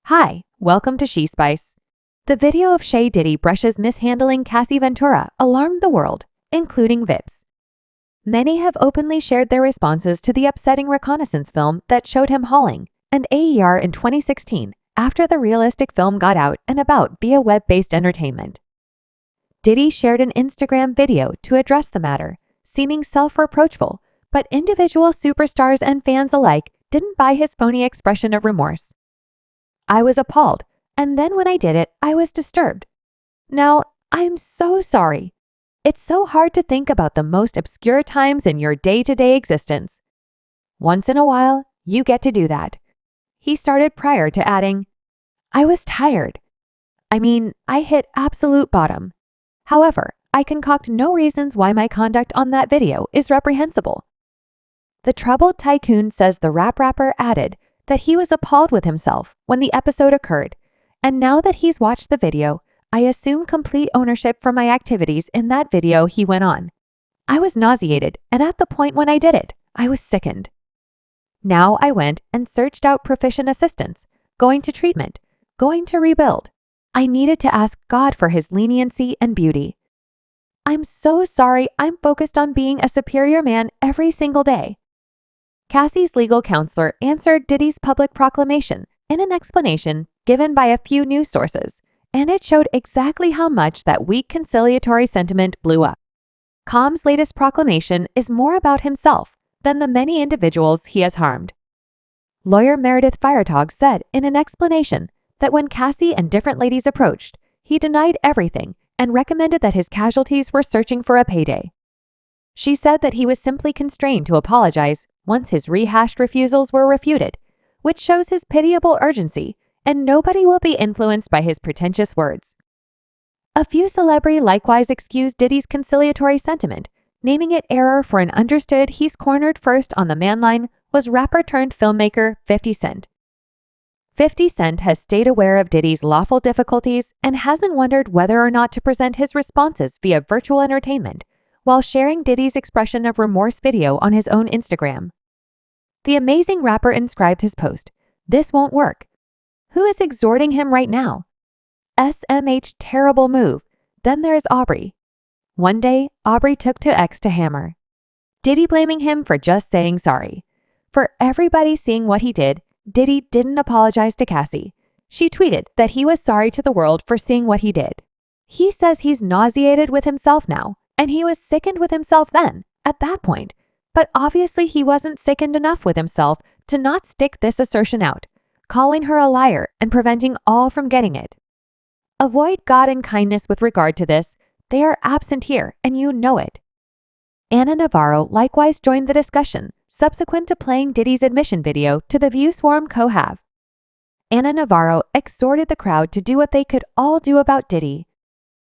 Hi, welcome to She Spice. The video of Sha Diddy brushes mishandling Cassie Ventura alarmed the world, including VIPs. Many have openly shared their responses to the upsetting reconnaissance film that showed him hauling and AER in 2016 after the realistic film got out and about via web-based entertainment. Diddy shared an Instagram video to address the matter, seeming self-reproachful, but individual superstars and fans alike didn't buy his phony expression of remorse. I was appalled, and then when I did it, I was disturbed. Now, I'm so sorry. It's so hard to think about the most obscure times in your day-to-day existence. Once in a while, you get to do that. He started prior to adding, I was tired. I hit absolute bottom. However, I concoct no reasons why my conduct on that video is reprehensible. The troubled tycoon says the rapper added that he was appalled with himself when the episode occurred, and now that he's watched the video, I assume complete ownership for my activities in that video. He went on. I was nauseated, and at the point when I did it, I was sickened. Now I went and searched out proficient assistance, going to treatment, going to rebuild. I needed to ask God for his leniency and beauty. I'm so sorry. I'm focused on being a superior man every single day. Cassie's legal counselor answered Diddy's public proclamation in an explanation given by a few news sources, and it showed exactly how much that weak conciliatory sentiment blew up. Calm's latest proclamation is more about himself than the many individuals he has harmed. Lawyer Meredith Firetog said in an explanation that when Cassie and different ladies approached, he denied everything and recommended that his casualties were searching for a payday. She said that he was simply constrained to apologize once his rehashed refusals were refuted, which shows his pitiable urgency, and nobody will be influenced by his pretentious words. A few celebrities likewise excused Diddy's conciliatory sentiment, naming it error for an understood he's cornered first on the man line was rapper-turned-filmmaker 50 Cent. 50 Cent has stayed aware of Diddy's lawful difficulties and hasn't wondered whether or not to present his responses via virtual entertainment, while sharing Diddy's expression of remorse video on his own Instagram. The amazing rapper inscribed his post, "This won't work. Who is exhorting him right now? SMH terrible move. Then there's Aubrey. One day, Aubrey took to X to hammer. Diddy blaming him for just saying sorry. For everybody seeing what he did, Diddy didn't apologize to Cassie. She tweeted that he was sorry to the world for seeing what he did. He says he's nauseated with himself now, and he was sickened with himself then, at that point. But obviously he wasn't sickened enough with himself to not stick this assertion out, calling her a liar and preventing all from getting it. Avoid God and kindness with regard to this. They are absent here, and you know it." Anna Navarro likewise joined the discussion, subsequent to playing Diddy's admission video to the View Swarm co-have. Anna Navarro exhorted the crowd to do what they could all do about Diddy.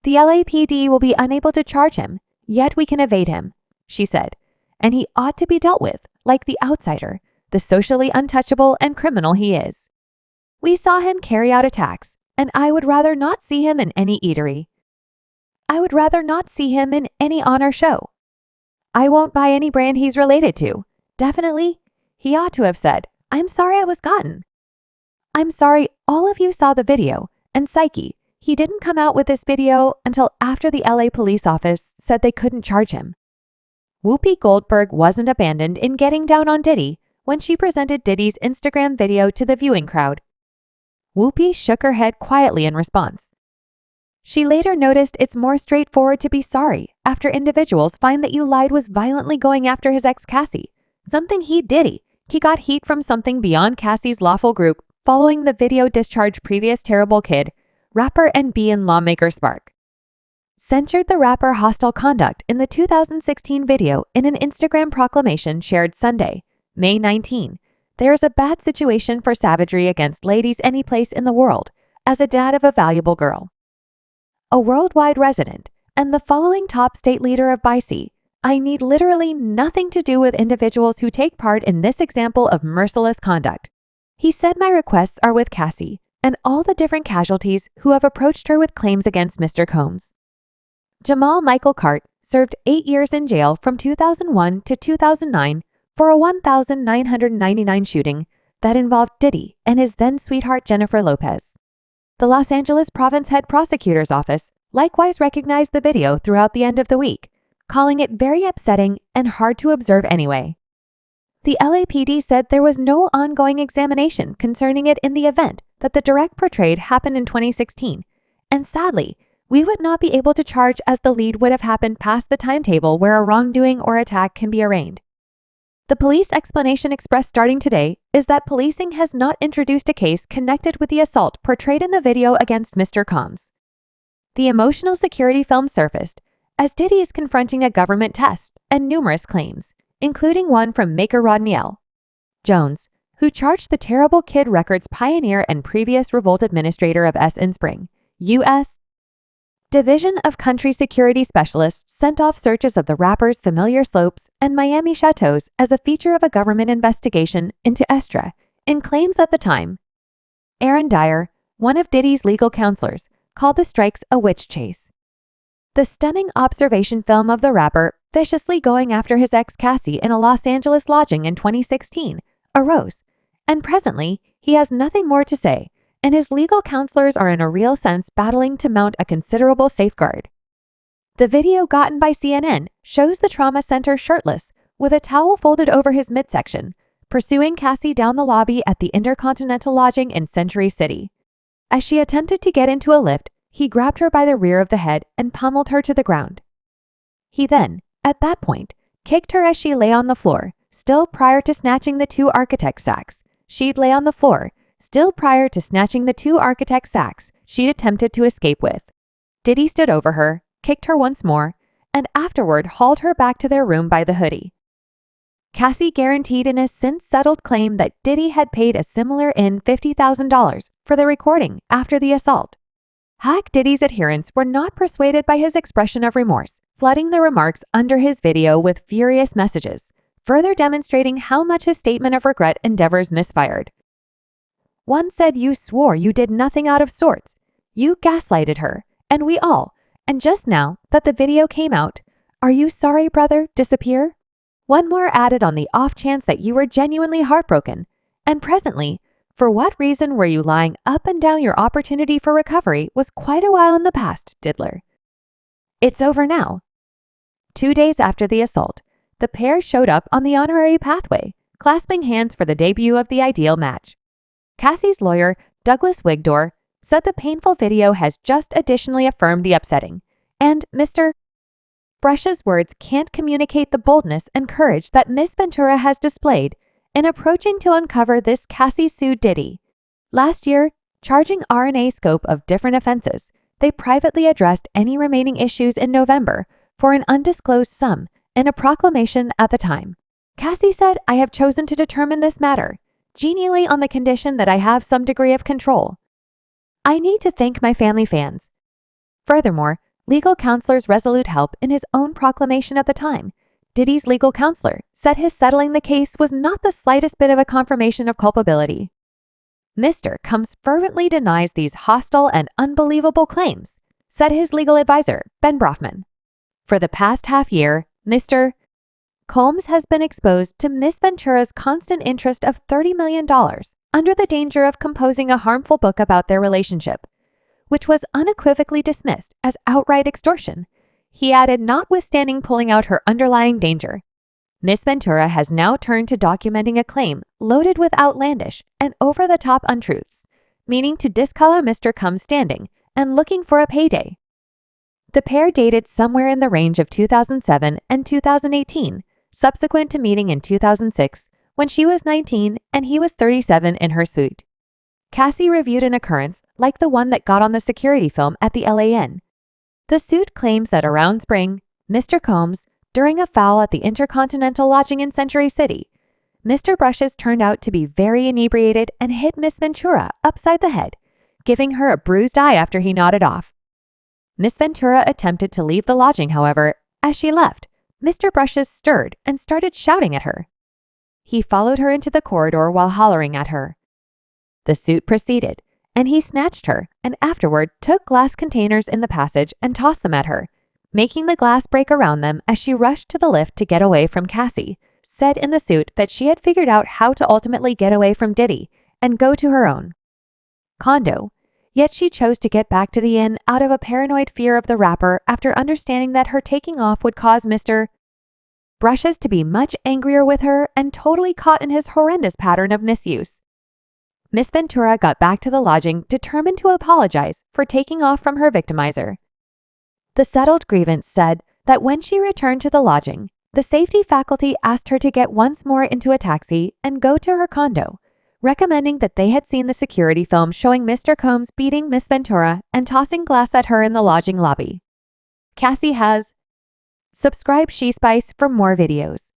"The LAPD will be unable to charge him, yet we can evade him," she said, "and he ought to be dealt with like the outsider, the socially untouchable and criminal he is. We saw him carry out attacks, and I would rather not see him in any eatery. I would rather not see him in any honor show. I won't buy any brand he's related to. Definitely, he ought to have said, 'I'm sorry I was gotten.' I'm sorry all of you saw the video, and Psyche, he didn't come out with this video until after the LA police office said they couldn't charge him." Whoopi Goldberg wasn't abandoned in getting down on Diddy when she presented Diddy's Instagram video to the viewing crowd. Whoopi shook her head quietly in response. She later noticed it's more straightforward to be sorry after individuals find that you lied was violently going after his ex Cassie, something he Diddy. He got heat from something beyond Cassie's lawful group following the video discharged previous terrible kid, rapper and and lawmaker Spark. Censured the rapper hostile conduct in the 2016 video in an Instagram proclamation shared Sunday, May 19. There is a bad situation for savagery against ladies any place in the world, as a dad of a valuable girl. A worldwide resident and the following top state leader of BIC, I need literally nothing to do with individuals who take part in this example of merciless conduct. He said my requests are with Cassie and all the different casualties who have approached her with claims against Mr. Combs. Jamal Michael Cart served 8 years in jail from 2001 to 2009 for a 1,999 shooting that involved Diddy and his then-sweetheart Jennifer Lopez. The Los Angeles Province Head Prosecutor's Office likewise recognized the video throughout the end of the week, calling it very upsetting and hard to observe anyway. The LAPD said there was no ongoing examination concerning it in the event that the direct portrayed happened in 2016, and sadly, we would not be able to charge as the lead would have happened past the timetable where a wrongdoing or attack can be arraigned. The police explanation expressed starting today is that policing has not introduced a case connected with the assault portrayed in the video against Mr. Combs. The emotional security film surfaced as Diddy is confronting a government test and numerous claims, including one from maker Rodney L. Jones, who charged the Terrible Kid Records pioneer and previous Revolt administrator of In Spring, U.S. Division of Country Security Specialists sent off searches of the rapper's familiar slopes and Miami chateaus as a feature of a government investigation into Estra, in claims at the time. Aaron Dyer, one of Diddy's legal counselors, called the strikes a witch chase. The stunning observation film of the rapper viciously going after his ex Cassie in a Los Angeles lodging in 2016 arose, and presently he has nothing more to say, and his legal counselors are in a real sense battling to mount a considerable safeguard. The video gotten by CNN shows the trauma center shirtless, with a towel folded over his midsection, pursuing Cassie down the lobby at the Intercontinental Lodging in Century City. As she attempted to get into a lift, he grabbed her by the rear of the head and pummeled her to the ground. He then, at that point, kicked her as she lay on the floor, still prior to snatching the two architect sacks. She'd lay on the floor, still prior to snatching the two architect sacks she'd attempted to escape with. Diddy stood over her, kicked her once more, and afterward hauled her back to their room by the hoodie. Cassie guaranteed in a since-settled claim that Diddy had paid a similar $50,000 for the recording after the assault. Hack Diddy's adherents were not persuaded by his expression of remorse, flooding the remarks under his video with furious messages, further demonstrating how much his statement of regret endeavors misfired. One said, "You swore you did nothing out of sorts. You gaslighted her, and we all, and just now that the video came out, are you sorry, brother, disappear?" One more added on the off chance that you were genuinely heartbroken, and presently, for what reason were you lying up and down your opportunity for recovery was quite a while in the past, Diddler. It's over now. 2 days after the assault, the pair showed up on the honorary pathway, clasping hands for the debut of the ideal match. Cassie's lawyer, Douglas Wigdor, said the painful video has just additionally affirmed the upsetting, and Mr. Brush's words can't communicate the boldness and courage that Miss Ventura has displayed in approaching to uncover this. Cassie sued Diddy. Last year, charging R&A scope of different offenses, they privately addressed any remaining issues in November for an undisclosed sum in a proclamation at the time. Cassie said, "I have chosen to determine this matter genially on the condition that I have some degree of control. I need to thank my family fans." Furthermore, legal counselor's resolute help in his own proclamation at the time, Diddy's legal counselor said his settling the case was not the slightest bit of a confirmation of culpability. Mr. Combs fervently denies these hostile and unbelievable claims, said his legal advisor, Ben Brofman. For the past half year, Mr. Combs has been exposed to Miss Ventura's constant interest of $30 million under the danger of composing a harmful book about their relationship, which was unequivocally dismissed as outright extortion. He added, notwithstanding pulling out her underlying danger. Miss Ventura has now turned to documenting a claim loaded with outlandish and over-the-top untruths, meaning to discolor Mr. Combs' standing and looking for a payday. The pair dated somewhere in the range of 2007 and 2018, subsequent to meeting in 2006 when she was 19 and he was 37 in her suit. Cassie reviewed an occurrence like the one that got on the security film at the LAN. The suit claims that around spring, Mr. Combs, during a foul at the Intercontinental Lodging in Century City, Mr. Brushes turned out to be very inebriated and hit Miss Ventura upside the head, giving her a bruised eye after he nodded off. Miss Ventura attempted to leave the lodging, however. As she left, Mr. Brushes stirred and started shouting at her. He followed her into the corridor while hollering at her. The suit proceeded, and he snatched her and afterward took glass containers in the passage and tossed them at her, making the glass break around them as she rushed to the lift to get away from Cassie, said in the suit that she had figured out how to ultimately get away from Diddy and go to her own condo, yet she chose to get back to the inn out of a paranoid fear of the rapper after understanding that her taking off would cause Mr. Brushes to be much angrier with her and totally caught in his horrendous pattern of misuse. Miss Ventura got back to the lodging determined to apologize for taking off from her victimizer. The settled grievance said that when she returned to the lodging, the safety faculty asked her to get once more into a taxi and go to her condo, recommending that they had seen the security film showing Mr. Combs beating Miss Ventura and tossing glass at her in the lodging lobby. Cassie has subscribed She Spice for more videos.